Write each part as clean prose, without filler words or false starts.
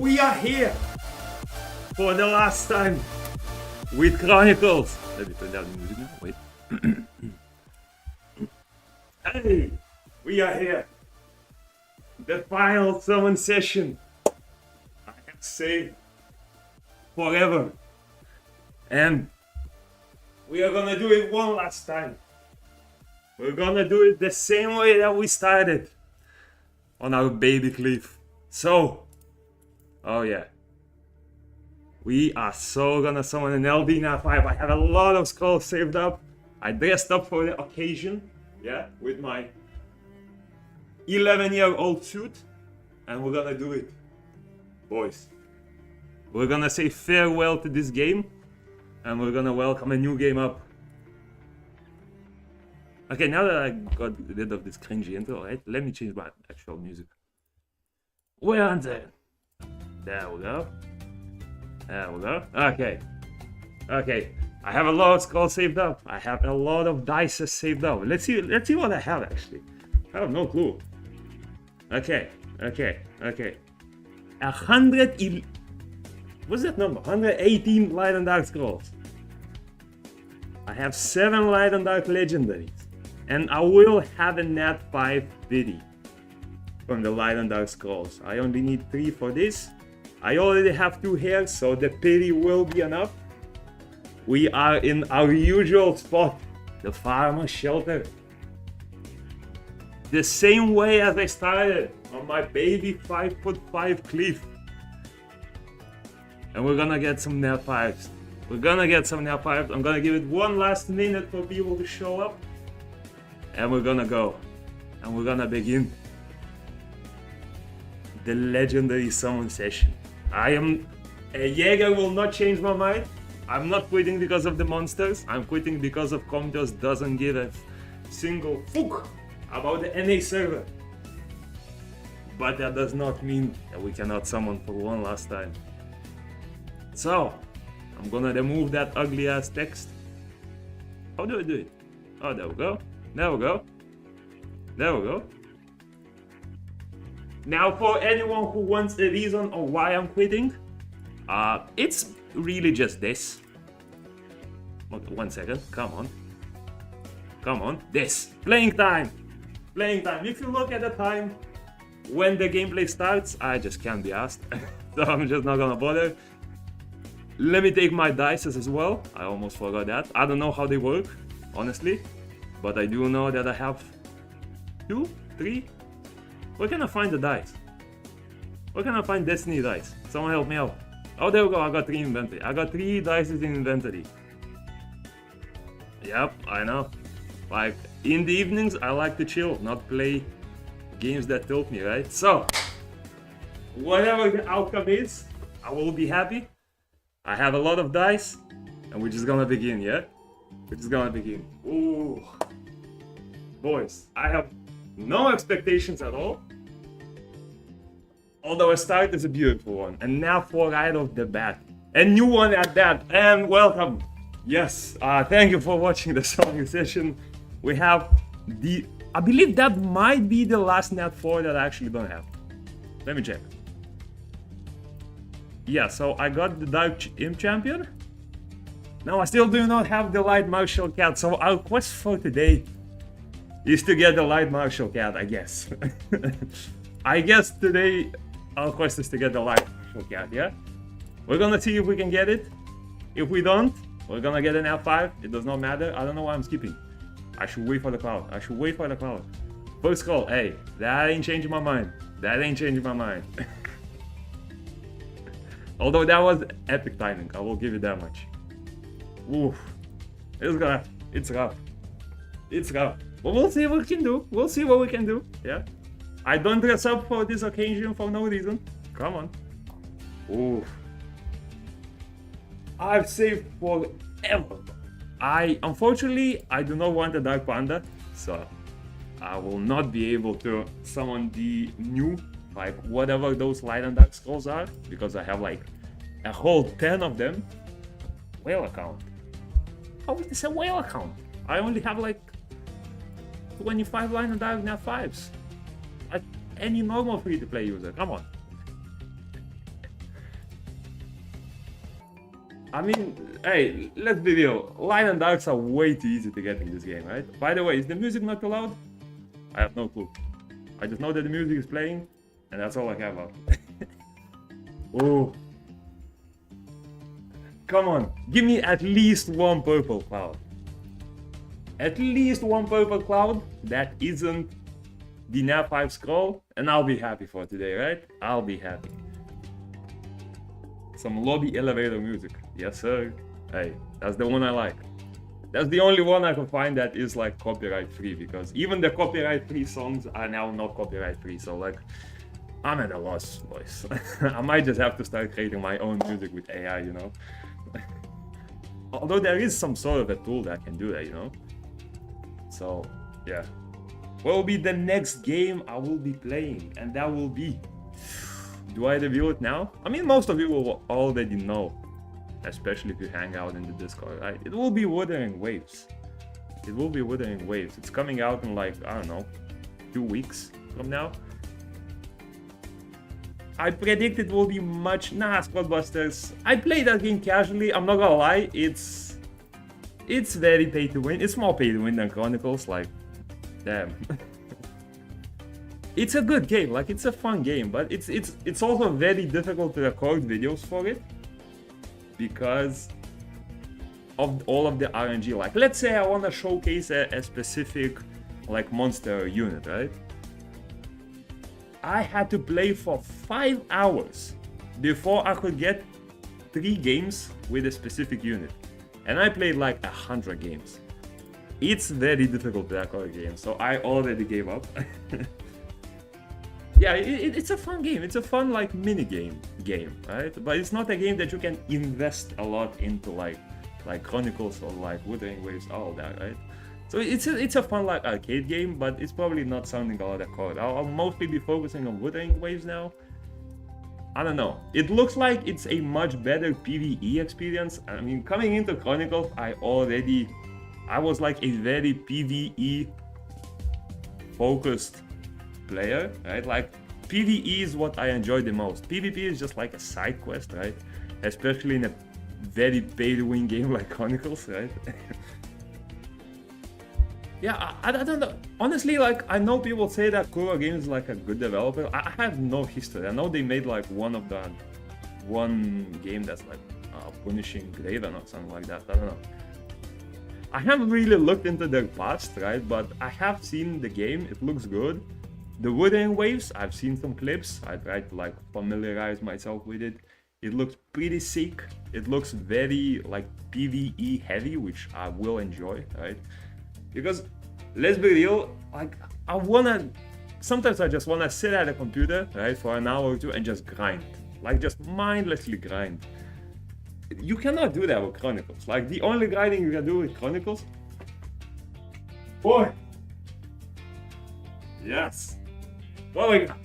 We are here for the last time with Chronicles. Let me turn down the music now. Wait. Hey, we are here. The final summon session. I have saved forever. And we are gonna do it one last time. We're gonna do it the same way that we started on our baby cliff. So, oh yeah. We are so gonna summon an LD now 5. I have a lot of skulls saved up. I dressed up for the occasion, yeah, with my 11-year-old suit. And we're gonna do it, boys. We're gonna say farewell to this game. And we're gonna welcome a new game up. Okay, now that I got rid of this cringy intro, right, let me change my actual music. Where are they? There we go. There we go. Okay. Okay. I have a lot of skulls saved up. I have a lot of dice saved up. Let's see what I have actually. I have no clue. Okay. 100. What's that number? 118 light and dark scrolls. I have 7 light and dark legendaries. And I will have a nat 5 biddy from the light and dark scrolls. I only need 3 for this. I already have 2 here, so the pity will be enough. We are in our usual spot, the farmer's shelter. The same way as I started on my baby 5'5" cliff. And we're gonna get some nat 5s. We're gonna get some nat 5s. I'm gonna give it one last minute for people to show up. And we're gonna go. And we're gonna begin the legendary summon session. A Jäger will not change my mind. I'm not quitting because of the monsters. I'm quitting because of Comtos doesn't give a single fuck about the NA server. But that does not mean that we cannot summon for one last time. So, I'm gonna remove that ugly ass text. How do I do it? Oh, there we go. There we go. There we go. Now, for anyone who wants a reason of why I'm quitting, it's really just this. 1 second. Come on. Come on. This. Playing time. Playing time. If you look at the time when the gameplay starts, I just can't be asked. So I'm just not gonna bother. Let me take my dices as well. I almost forgot that. I don't know how they work, honestly. But I do know that I have 2, 3. Where can I find the dice? Where can I find Destiny dice? Someone help me out. Oh, there we go. I got 3 in inventory. I got 3 dices in inventory. Yep, I know. Like, in the evenings, I like to chill, not play games that tilt me, right? So, whatever the outcome is, I will be happy. I have a lot of dice, and we're just gonna begin, yeah? We're just gonna begin. Ooh. Boys, I have no expectations at all. Although a start is a beautiful one. And now for right off the bat. A new one at that. And welcome. Yes, thank you for watching the summoning session. We have the... I believe that might be the last nat 4 that I actually don't have. Let me check. Yeah, so I got the Dark Imp Champion. No, I still do not have the Light Martial Cat. So our quest for today is to get the Light Martial Cat, I guess. I guess today our quest is to get the Light Martial Cat, yeah? We're gonna see if we can get it. If we don't, we're gonna get an F5. It does not matter. I don't know why I'm skipping. I should wait for the cloud. I should wait for the cloud. First call. Hey, that ain't changing my mind. That ain't changing my mind. Although that was epic timing. I will give you that much. Oof. It's rough. It's rough. It's rough. But we'll see what we can do. We'll see what we can do. Yeah. I don't dress up for this occasion for no reason. Come on. Oof. I've saved forever. Unfortunately, I do not want a Dark Panda, so I will not be able to summon the new, like whatever those light and dark scrolls are, because I have like a whole 10 of them. Whale account. How is this a whale account? I only have like 25 light and dark nat 5s. Like any normal free-to-play user, come on. I mean, hey, let's be real. Light and darks are way too easy to get in this game, right? By the way, is the music not too loud? I have no clue. I just know that the music is playing, and that's all I care about. Oh. Come on, give me at least one purple cloud. At least one purple cloud that isn't the nav 5 scroll, and I'll be happy for today, right? I'll be happy. Some lobby elevator music. Yes, sir. Hey, that's the one I like. That's the only one I can find that is like copyright free, because even the copyright free songs are now not copyright free. So like, I'm at a loss, boys. I might just have to start creating my own music with AI, you know? Although there is some sort of a tool that can do that, you know? So, yeah. What will be the next game I will be playing? And that will be... Do I reveal it now? I mean, most of you will already know. Especially if you hang out in the Discord, right? It will be Wuthering Waves. It will be Wuthering Waves. It's coming out in like, I don't know, 2 weeks from now. I predict it will be much... Nah, Squadbusters. I play that game casually, I'm not gonna lie. It's very pay to win. It's more pay to win than Chronicles, like, damn. It's a good game, like, it's a fun game, but it's also very difficult to record videos for it. Because of all of the RNG. Like, let's say I want to showcase a specific, like, monster unit, right? I had to play for 5 hours before I could get 3 games with a specific unit. And I played like 100 games. It's very difficult to record a game, so I already gave up. Yeah, it's a fun game. It's a fun, like, mini game, right? But it's not a game that you can invest a lot into, like Chronicles or like Wuthering Waves, all that, right? So it's a fun, like, arcade game, but it's probably not something I'll record. I'll mostly be focusing on Wuthering Waves now. I don't know. It looks like it's a much better PvE experience. I mean, coming into Chronicles, I was like a very PvE focused player, right? Like, PvE is what I enjoy the most. PvP is just like a side quest, right? Especially in a very pay-to-win game like Chronicles, right? Yeah, I don't know. Honestly, like, I know people say that Kuro Games is like a good developer. I have no history. I know they made like one game that's like Punishing Graven or something like that. I don't know. I haven't really looked into their past, right? But I have seen the game. It looks good. The Wuthering Waves, I've seen some clips. I tried to like familiarize myself with it. It looks pretty sick. It looks very like PvE heavy, which I will enjoy, right? Because let's be real, like, sometimes I just wanna sit at a computer, right, for an hour or two and just grind. Like, just mindlessly grind. You cannot do that with Chronicles. Like, the only grinding you can do with Chronicles... Boy! Yes! What we got?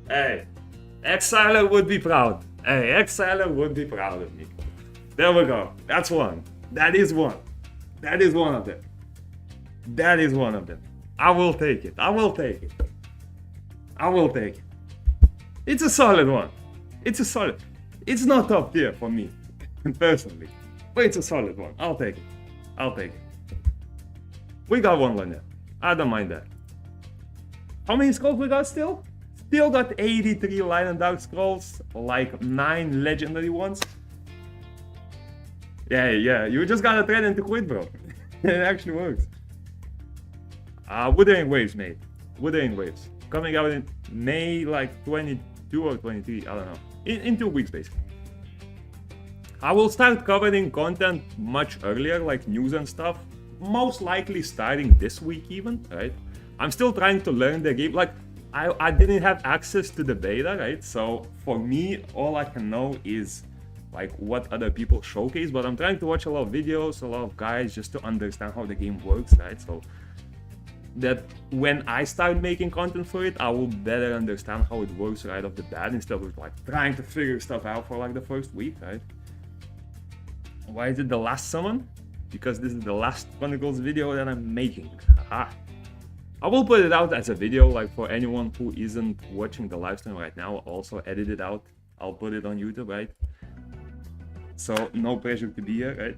Hey, Exiler would be proud. Hey, Exiler would be proud of me. There we go. That's one. That is one. That is one of them. That is one of them. I will take it. I will take it. I will take it. It's a solid one. It's a solid. It's not top tier for me, personally. But it's a solid one. I'll take it. I'll take it. We got one Lynette. I don't mind that. How many scrolls we got still? Still got 83 light and dark scrolls. Like 9 legendary ones. Yeah, you just gotta threaten to quit, bro. It actually works. Wuthering Waves, mate. Wuthering Waves. Coming out in May, like 22 or 23, I don't know. In 2 weeks, basically. I will start covering content much earlier, like news and stuff. Most likely starting this week even, right? I'm still trying to learn the game. Like, I didn't have access to the beta, right? So for me, all I can know is like what other people showcase, but I'm trying to watch a lot of videos, a lot of guys, just to understand how the game works, right? So that when I start making content for it, I will better understand how it works right off the bat, instead of like trying to figure stuff out for like the first week, right? Why is it the last summon? Because this is the last Chronicles video that I'm making. Aha. I will put it out as a video, like for anyone who isn't watching the live stream right now, I'll also edit it out I'll put it on YouTube, right? So no pressure to be here, right?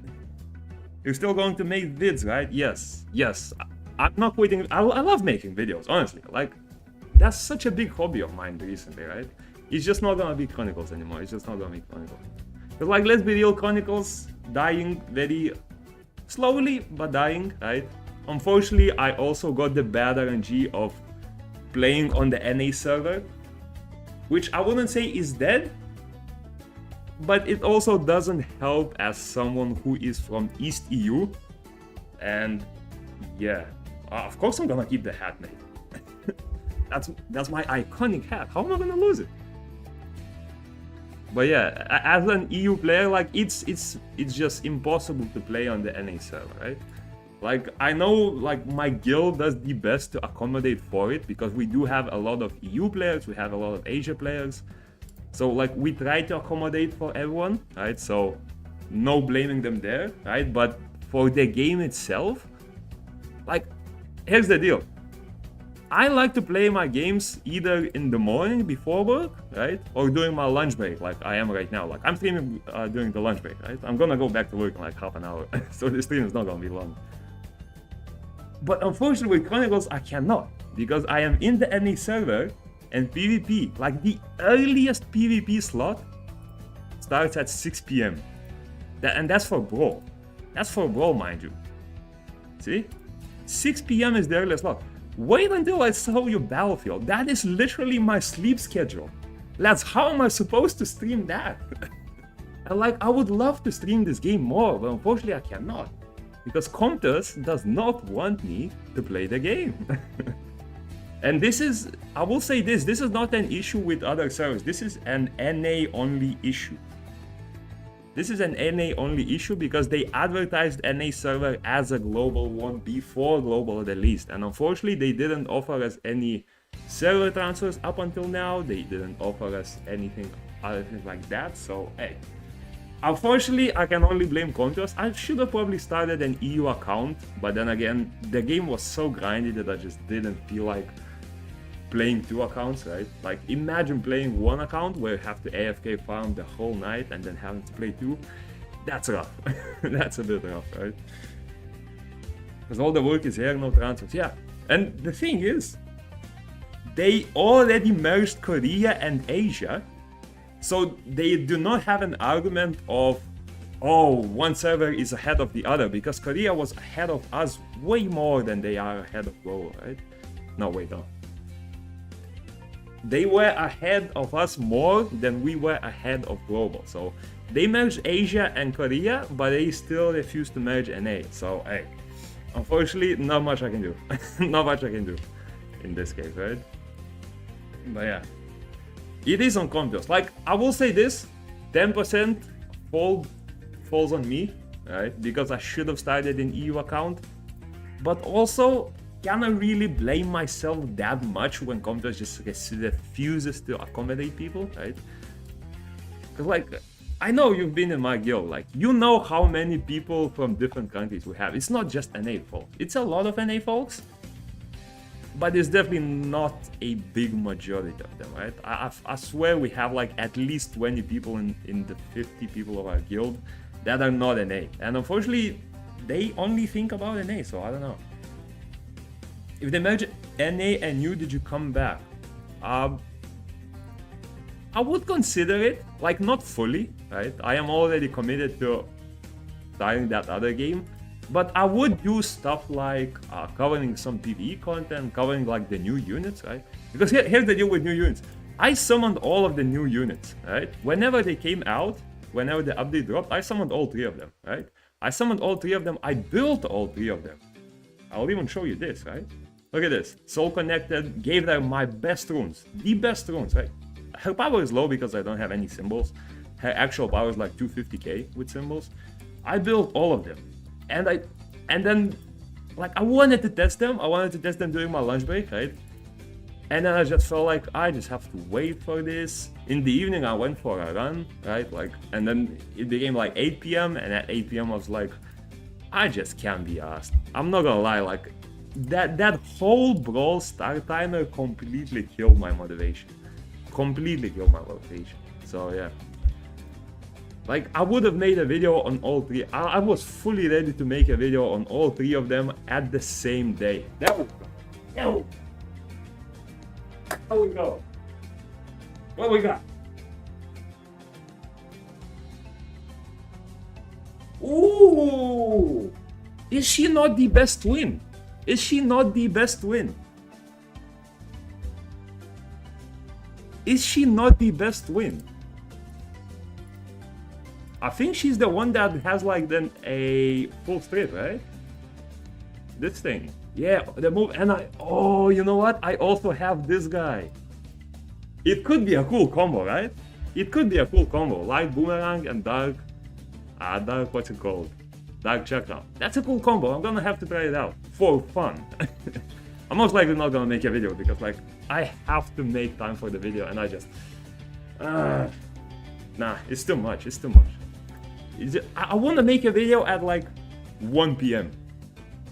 You're still going to make vids, right? Yes, yes. I'm not quitting. I love making videos, honestly. Like, that's such a big hobby of mine recently, right? It's just not gonna be Chronicles anymore. It's just not gonna be Chronicles. But like, let's be real, Chronicles dying very slowly, but dying, right? Unfortunately, I also got the bad RNG of playing on the NA server, which I wouldn't say is dead, but it also doesn't help as someone who is from East EU. And yeah, of course I'm gonna keep the hat, mate. that's my iconic hat. How am I gonna lose it? But yeah, as an EU player, like it's just impossible to play on the NA server, right? Like, I know like my guild does the best to accommodate for it, because we do have a lot of EU players, we have a lot of Asia players. So like, we try to accommodate for everyone, right? So no blaming them there, right? But for the game itself, like, here's the deal. I like to play my games either in the morning before work, right? Or during my lunch break, like I am right now. Like, I'm streaming during the lunch break, right? I'm gonna go back to work in like half an hour, so the stream is not gonna be long. But unfortunately with Chronicles, I cannot, because I am in the NA server, and PvP, like the earliest PvP slot, starts at 6 p.m. And that's for Brawl. That's for Brawl, mind you. See? 6 p.m. is the earliest slot. Wait until I show you Battlefield. That is literally my sleep schedule. Lads, how am I supposed to stream that? And like, I would love to stream this game more, but unfortunately I cannot. Because Comtus does not want me to play the game. And this is, I will say this is not an issue with other servers. This is an NA only issue. This is an NA only issue because they advertised NA server as a global one before global released. And unfortunately, they didn't offer us any server transfers up until now. They didn't offer us anything other things like that. So, hey. Unfortunately, I can only blame Caiross. I should have probably started an EU account, but then again, the game was so grindy that I just didn't feel like playing two accounts, right? Like, imagine playing one account where you have to AFK farm the whole night and then having to play two. That's rough. That's a bit rough, right? Because all the work is here, no transfers. Yeah, and the thing is, they already merged Korea and Asia. So they do not have an argument of, oh, one server is ahead of the other, because Korea was ahead of us way more than they are ahead of Global, right? No, wait, no. They were ahead of us more than we were ahead of Global. So they merged Asia and Korea, but they still refused to merge NA. So, hey, unfortunately, not much I can do. Not much I can do in this case, right? But yeah. It is on Comtus. Like, I will say this, 10% falls on me, right? Because I should have started an EU account. But also, cannot really blame myself that much when Comtus just refuses to accommodate people, right? Because, like, I know you've been in my guild. Like, you know how many people from different countries we have. It's not just NA folks. It's a lot of NA folks. But it's definitely not a big majority of them, right? I swear we have like at least 20 people in the 50 people of our guild that are not NA. And unfortunately, they only think about NA, so I don't know. If they merge NA and you, did you come back? I would consider it, like not fully, right? I am already committed to starting that other game. But I would do stuff like covering some PvE content, covering like the new units, right? Because here's the deal with new units. I summoned all of the new units, right? Whenever they came out, whenever the update dropped, I summoned all 3 of them, right? I summoned all 3 of them. I built all 3 of them. I'll even show you this, right? Look at this. Soul Connected, gave them my best runes. The best runes, right? Her power is low because I don't have any symbols. Her actual power is like 250k with symbols. I built all of them. And then, like, I wanted to test them. I wanted to test them during my lunch break, right? And then I just felt like I just have to wait for this. In the evening, I went for a run, right? Like, and then it became like 8 p.m. And at 8 p.m. I was like, I just can't be asked. I'm not gonna lie, like, that whole Brawl start timer completely killed my motivation. completely killed my rotation. So yeah. Like, I would have made a video on all three. I was fully ready to make a video on all three of them at the same day. There we go. There we go. What we got? Ooh! Is she not the best twin? Is she not the best twin? Is she not the best twin? I think she's the one that has like then a full strip, right? This thing. Yeah, the move. And oh, you know what? I also have this guy. It could be a cool combo, right? It could be a cool combo. Light boomerang and dark, what's it called? Dark chakra. That's a cool combo. I'm gonna have to try it out for fun. I'm most likely not gonna make a video because like I have to make time for the video and I just nah, it's too much. It's too much. I want to make a video at like 1 p.m.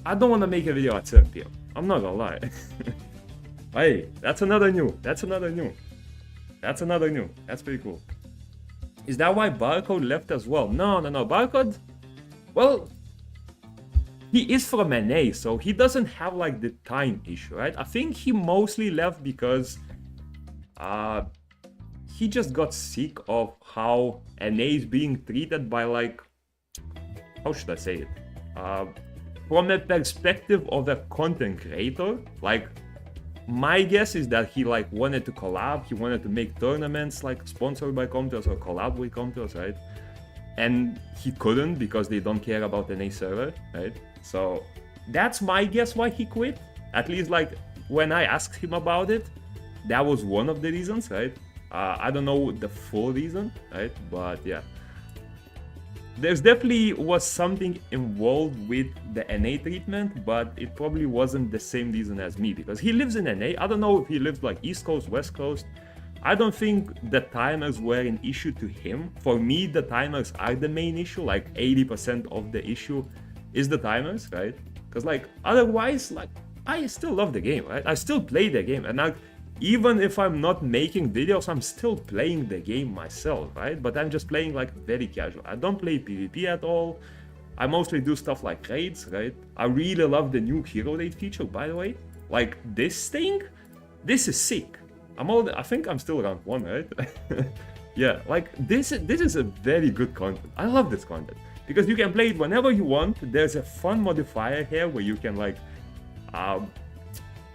I don't want to make a video at 7 p.m. I'm not gonna lie. Hey, that's another new. That's another new. That's another new. That's pretty cool. Is that why Barcode left as well? No. Barcode, well, he is from NA, so he doesn't have like the time issue, right? I think he mostly left because he just got sick of how NA is being treated by like, how should I say it? From a perspective of a content creator, like my guess is that he like wanted to collab, he wanted to make tournaments like sponsored by Caiross or collab with Caiross, right? And he couldn't because they don't care about NA server, right? So that's my guess why he quit. At least like when I asked him about it, that was one of the reasons, right? I don't know the full reason, right? But yeah, there's definitely was something involved with the NA treatment, but it probably wasn't the same reason as me because he lives in NA. I don't know if he lives like East Coast, West Coast. I don't think the timers were an issue to him. For me, the timers are the main issue. Like 80% of the issue is the timers, right? Because like otherwise, like I still love the game, right? I still play the game, and like even if I'm not making videos, I'm still playing the game myself, right? But I'm just playing like very casual. I don't play PvP at all. I mostly do stuff like raids, right? I really love the new hero raid feature, by the way. Like this thing, this is sick. I think I'm still around 1, right? Yeah, like this is a very good content. I love this content because you can play it whenever you want. There's a fun modifier here where you can like, how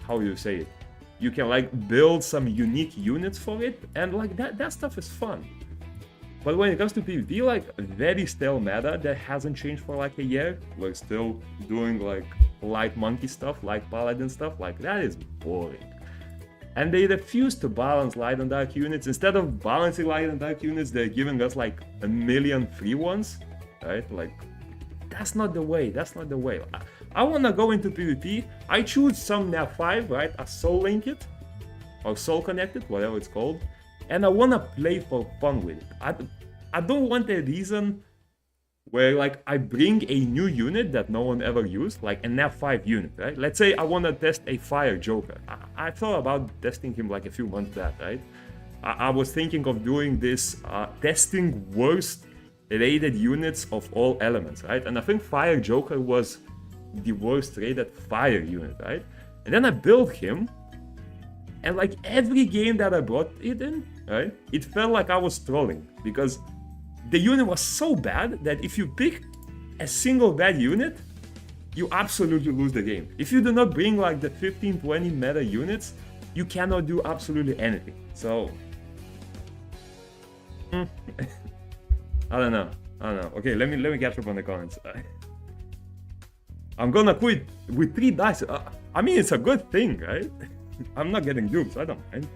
do you say it? You can like build some unique units for it, and like that stuff is fun. But when it comes to PvP, like very stale meta that hasn't changed for like a year. We're still doing like light monkey stuff, light paladin stuff, like that is boring. And they refuse to balance light and dark units. Instead of balancing light and dark units, they're giving us like a million free ones, right? Like that's not the way. That's not the way. I want to go into PvP. I choose some nav 5, right? A soul link it or soul connected, whatever it's called, and I want to play for fun with it. I don't want a reason where like I bring a new unit that no one ever used, like a nav 5 unit, right? Let's say I want to test a fire joker. I thought about testing him like a few months back, right? I was thinking of doing this, testing worst rated units of all elements, right? And I think fire joker was the worst rated fire unit, right? And then I built him, and like every game that I brought it in, right, it felt like I was trolling because the unit was so bad that if you pick a single bad unit, you absolutely lose the game. If you do not bring like the 15-20 meta units, you cannot do absolutely anything. So I don't know. Okay, let me catch up on the comments. I'm gonna quit with 3 dice. I mean, it's a good thing, right? I'm not getting duped, so I don't mind.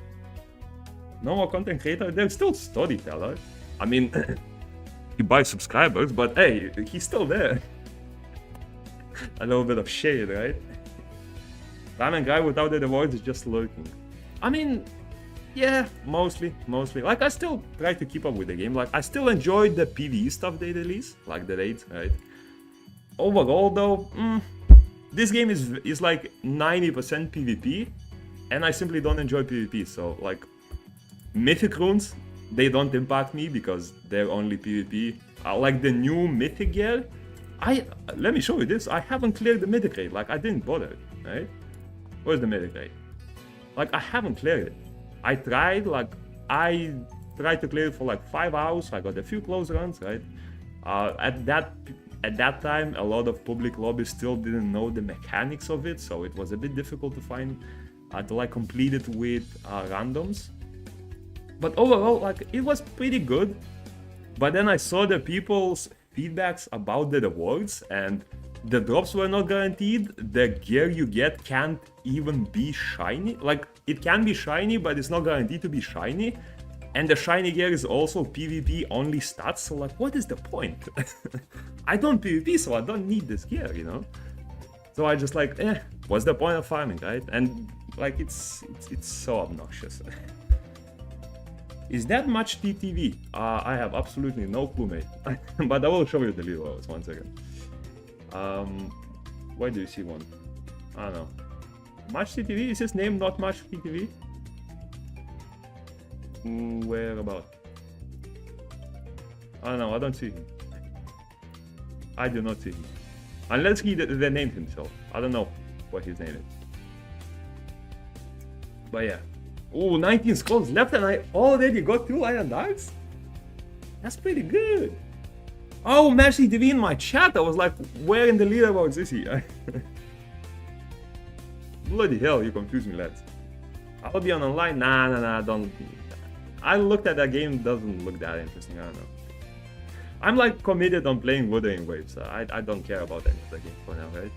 No more content creator. There's still storyteller. I mean, he buys subscribers, but hey, he's still there. A little bit of shade, right? Ramen guy without the voice is just lurking. I mean, yeah, mostly. Like, I still try to keep up with the game. Like, I still enjoy the PvE stuff they release, like the raids, right? Overall, though, this game is like 90% PvP, and I simply don't enjoy PvP. So, like, Mythic runes, they don't impact me because they're only PvP. Like the new mythic gear, let me show you this. I haven't cleared the mythic raid. Like I didn't bother, right? Where's the mythic raid? Like I haven't cleared it. I tried to clear it for like 5 hours. I got a few close runs, right? At that time, a lot of public lobbies still didn't know the mechanics of it, so it was a bit difficult to find to like complete it with randoms. But overall, like it was pretty good. But then I saw the people's feedbacks about the rewards, and the drops were not guaranteed. The gear you get can't even be shiny. Like it can be shiny, but it's not guaranteed to be shiny. And the shiny gear is also PvP only stats. So like, what is the point? I don't PvP, so I don't need this gear, you know. So I just like, what's the point of farming, right? And like, it's so obnoxious. Is that much TTV? I have absolutely no clue, mate. But I will show you the leaderboards, 1 second. Where do you see one? I don't know. Much TTV? Is his name not Much TTV? Where about? I don't know, I don't see him. I do not see him. Unless he the named himself. I don't know what his name is. But yeah. Oh, 19 scrolls left and I already got 2 Iron Darks? That's pretty good. Oh, Messi TV in my chat. I was like, where in the leaderboards is he? Bloody hell, you confused me, lads. I'll be on online. Nah, don't. I looked at that game, doesn't look that interesting. I don't know. I'm like committed on playing Wuthering Waves. I don't care about any of the game for now, right?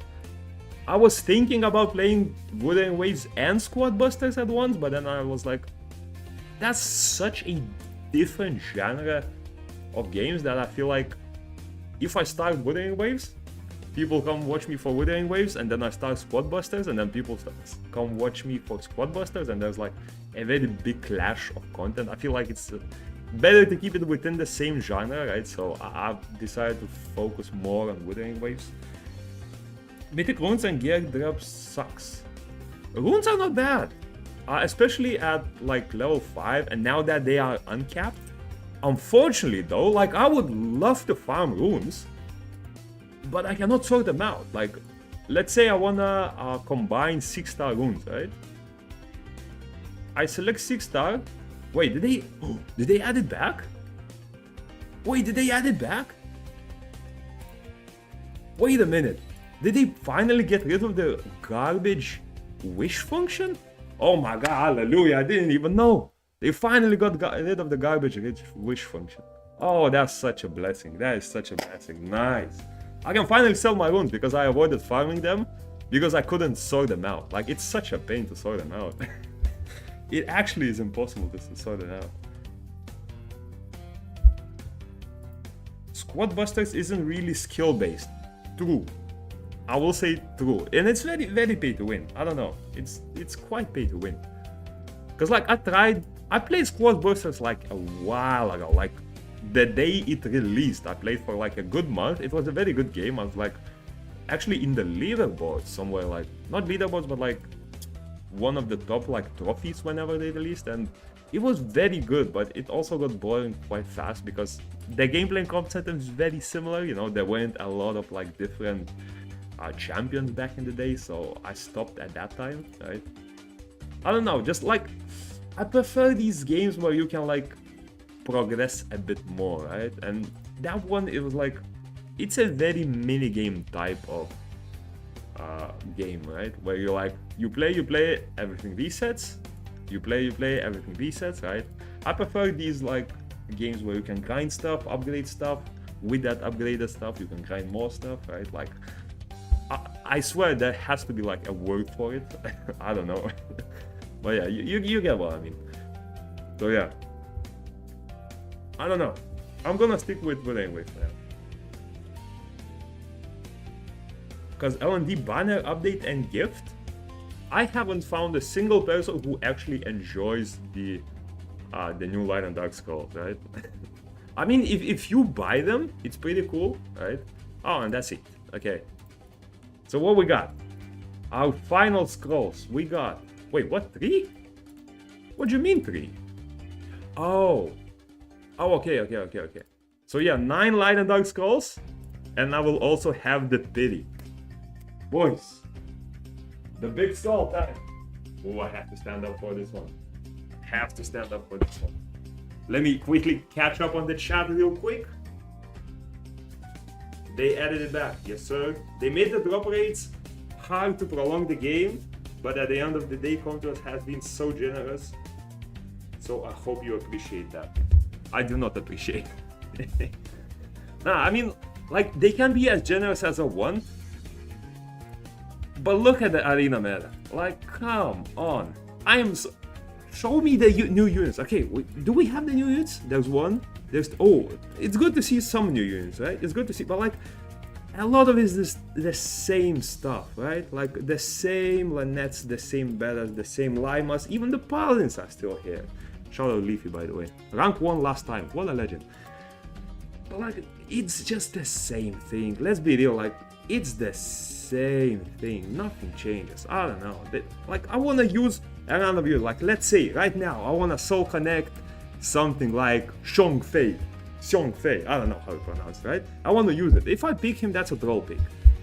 I was thinking about playing Wuthering Waves and Squad Busters at once, but then I was like, that's such a different genre of games that I feel like if I start Wuthering Waves, people come watch me for Wuthering Waves, and then I start Squad Busters, and then people come watch me for Squad Busters, and there's like a very big clash of content. I feel like it's better to keep it within the same genre, right? So I've decided to focus more on Wuthering Waves. Mythic runes and gear drops sucks. Runes are not bad, especially at like level 5, and now that they are uncapped. Unfortunately though, like I would love to farm runes, but I cannot sort them out. Like, let's say I wanna combine 6-star runes, right? I select 6-star. Wait, did they add it back? Wait, did they add it back? Wait a minute. Did they finally get rid of the garbage wish function? Oh my god, hallelujah, I didn't even know. They finally got rid of the garbage wish function. Oh, that's such a blessing. That is such a blessing. Nice. I can finally sell my runes because I avoided farming them because I couldn't sort them out. Like, it's such a pain to sort them out. It actually is impossible to sort it out. Squad Busters isn't really skill based. True. I will say true. And it's very, very pay to win. I don't know. It's quite pay to win. Because like I played Squad Busters like a while ago. Like the day it released, I played for like a good month. It was a very good game. I was like actually in the leaderboards somewhere, like not leaderboards, but like one of the top like trophies whenever they released, and it was very good, but it also got boring quite fast because the gameplay concept is very similar. You know, there weren't a lot of like different champions back in the day, so I stopped at that time, right? I don't know, just like I prefer these games where you can like progress a bit more, right? And that one, it was like, it's a very mini game type of game, right? Where you like, you play, everything resets, you play, everything resets, right? I prefer these like games where you can grind stuff, upgrade stuff. With that upgraded stuff, you can grind more stuff, right? Like, I swear there has to be like a word for it. I don't know. But yeah, you get what I mean. So yeah. I don't know. I'm gonna stick with anyway for now. Because L&D banner update and gift, I haven't found a single person who actually enjoys the new Light and Dark Scrolls, right? I mean, if you buy them, it's pretty cool, right? Oh, and that's it. Okay. So what we got? Our final scrolls. We got... Wait, what? 3? What do you mean 3? Oh. Oh, okay. So yeah, 9 light and dark scrolls. And I will also have the pity. Boys. The big skull time. Oh, I have to stand up for this one. Have to stand up for this one. Let me quickly catch up on the chat real quick. They added it back, yes sir. They made the drop rates hard to prolong the game, but at the end of the day, Caiross has been so generous. So I hope you appreciate that. I do not appreciate it. Nah, I mean, like, they can be as generous as I want, but look at the arena meta. Like, come on. I am so... Show me the new units. Okay, do we have the new units? There's one. There's... Oh, it's good to see some new units, right? It's good to see, but like, a lot of it is the same stuff, right? Like, the same Lanettes, the same Betas, the same Limas, even the Paladins are still here. Shout out Leafy, by the way. Rank 1 last time. What a legend. But like, it's just the same thing. Let's be real, like, it's the same thing. Nothing changes. I don't know. Like, I want to use another view. Like, let's say right now, I want to soul connect something like Xiongfei. I don't know how to pronounce it, right? I want to use it. If I pick him, that's a troll pick.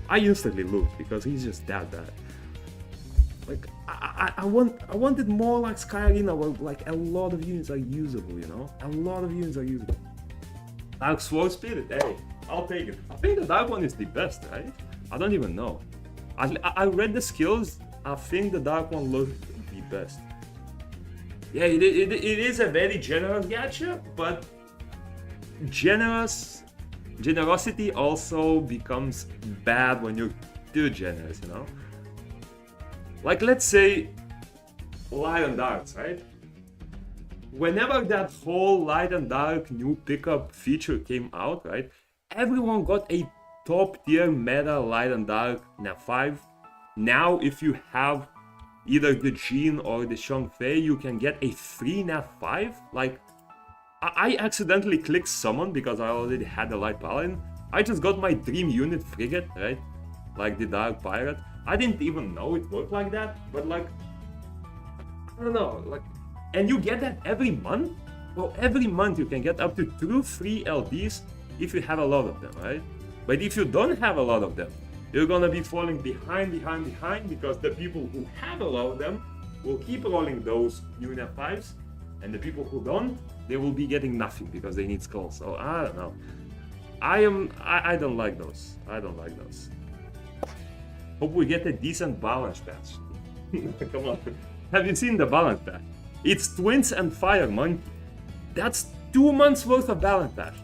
I instantly lose because he's just that bad. Like, I wanted more like Sky Arena where like a lot of units are usable, you know? A lot of units are usable. Dark Sword Spirit, hey, I'll take it. I think the dark one is the best, right? I don't even know. I read the skills. I think the dark one looks the best. Yeah, it is a very generous gacha, but generosity also becomes bad when you're too generous, you know? Like, let's say light and darks, right? Whenever that whole light and dark new pickup feature came out, right? Everyone got a top tier meta light and dark nat 5. Now, if you have either the Jean or the Xiongfei, you can get a free nat 5. Like, I accidentally clicked summon because I already had the light paladin. I just got my dream unit frigate, right? Like the dark pirate. I didn't even know it worked like that, but like, I don't know, like, and you get that every month? Well, every month you can get up to 2 free LDs if you have a lot of them, right? But if you don't have a lot of them, you're gonna be falling behind because the people who have a lot of them will keep rolling those new nat 5s, and the people who don't, they will be getting nothing because they need skulls. So I don't know. I don't like those. I don't like those. Hope we get a decent balance patch. Come on. Have you seen the balance patch? It's Twins and Fire Monkey. That's 2 months worth of balance patch.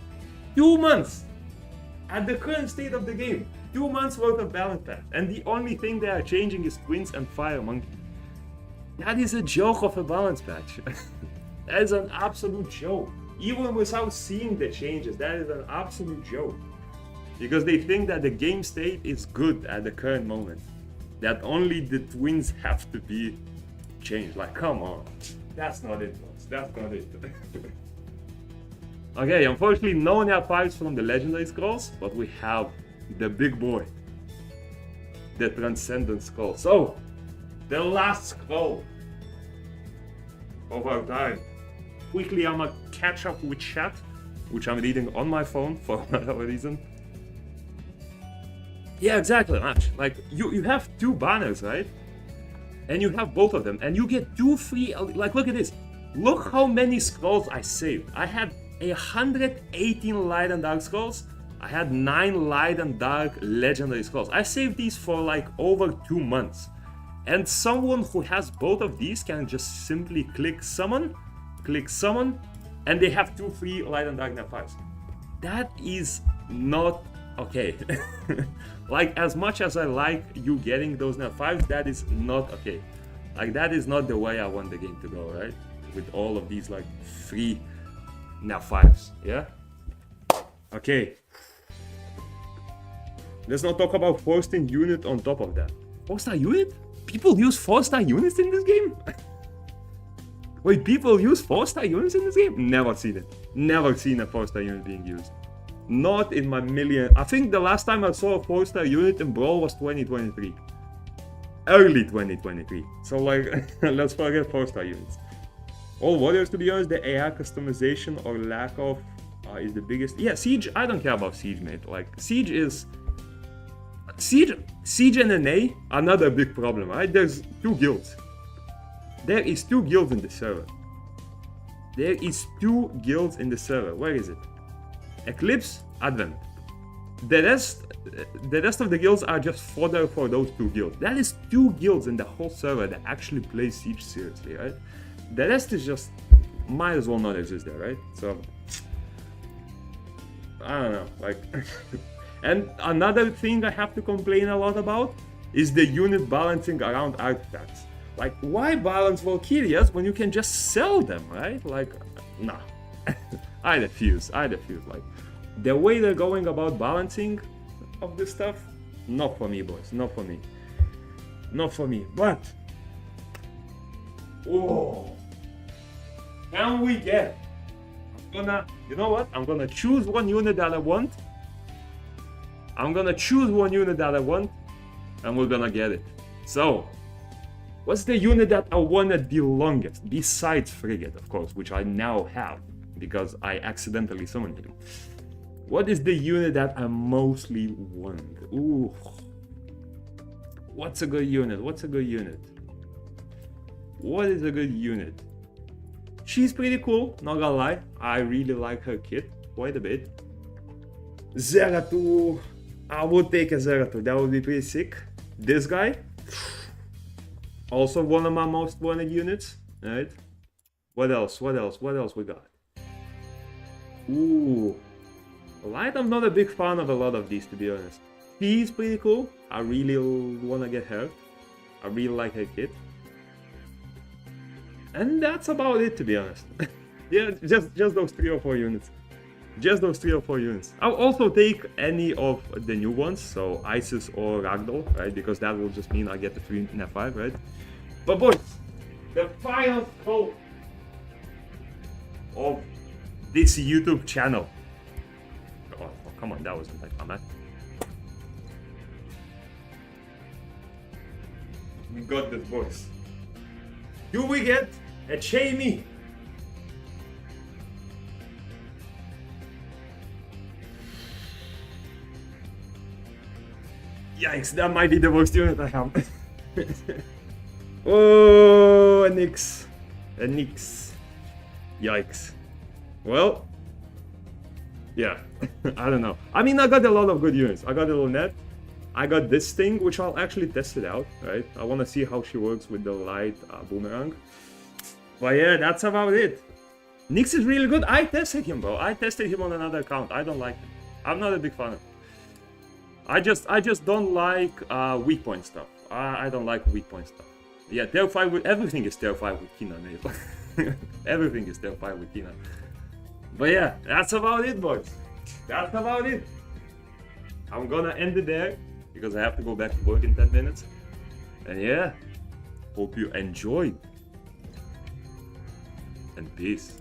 2 months! At the current state of the game, 2 months worth of balance patch. And the only thing they are changing is Twins and Fire Monkey. That is a joke of a balance patch. That is an absolute joke. Even without seeing the changes, that is an absolute joke. Because they think that the game state is good at the current moment. That only the twins have to be changed. Like, come on. That's not it, folks. That's not it. Okay, unfortunately, no nat 5s from the legendary scrolls, but we have the big boy. The Transcendent Scroll. So, the last scroll of our time. Quickly, I'm gonna catch up with chat, which I'm reading on my phone for whatever reason. Yeah, exactly, Match. Like, you have 2 banners, right? And you have both of them, and you get 2 free... Like, look at this. Look how many scrolls I saved. I had 118 light and dark scrolls. I had 9 light and dark legendary scrolls. I saved these for like over 2 months. And someone who has both of these can just simply click summon, and they have 2 free light and dark nat 5s. That is not okay. Like, as much as I like you getting those nat 5s, that is not okay. Like, that is not the way I want the game to go, right? With all of these like free nat 5s, yeah? Okay. Let's not talk about 4-star unit on top of that. 4-star unit? People use 4-star units in this game? Wait, people use 4-star units in this game? Never seen it. Never seen a 4-star unit being used. Not in my million... I think the last time I saw a 4-star unit in Brawl was 2023. Early 2023. So like, let's forget 4-star units. All warriors, to be honest, the AI customization or lack of is the biggest. Yeah, siege. I don't care about siege, mate. Like siege is siege and NA. Another big problem, right? There's 2 guilds. There is 2 guilds in the server. There is 2 guilds in the server. Where is it? Eclipse, Advent. The rest of the guilds are just fodder for those 2 guilds. That is 2 guilds in the whole server that actually play siege seriously, right? The rest is just might as well not exist there, right? So I don't know, like. And another thing I have to complain a lot about is the unit balancing around artifacts. Like, why balance Valkyrias when you can just sell them, right? Like, nah. I refuse. Like, the way they're going about balancing of this stuff, not for me, boys. Not for me. Not for me. But, oh, can we get? You know what? I'm gonna choose one unit that I want. And we're gonna get it. So, what's the unit that I wanted the longest? Besides Frigate, of course, which I now have because I accidentally summoned him. What is the unit that I mostly want? Ooh. What's a good unit? What is a good unit? She's pretty cool, not gonna lie. I really like her kit quite a bit. Zeratul. I would take a Zeratul, that would be pretty sick. This guy, also one of my most wanted units, right? What else we got? Ooh, Light, I'm not a big fan of a lot of these, to be honest. She's pretty cool, I really wanna get her. I really like her kit. And that's about it, to be honest. Yeah, just those 3 or 4 units. I'll also take any of the new ones, so Isis or Ragdoll, right? Because that will just mean I get the 3 in F5, right? But boys, the final goal of this YouTube channel. Oh, come on, that wasn't like my man. We got this, boys. Do we get a Jamie? Yikes, that might be the worst unit I have. Oh, a Nyx. Yikes. Well, yeah, I don't know. I mean, I got a lot of good units. I got a Lunette. I got this thing, which I'll actually test it out, right? I want to see how she works with the light boomerang. But yeah, that's about it. Nyx is really good. I tested him, bro. I tested him on another account. I don't like him. I'm not a big fan of him. I just don't like weak point stuff. I don't like weak point stuff. Yeah, terrified with everything is terrified with Kina, mate. Everything is terrified with Kina. But yeah, that's about it, boys. That's about it. I'm gonna end it there because I have to go back to work in 10 minutes. And yeah, hope you enjoyed. And peace.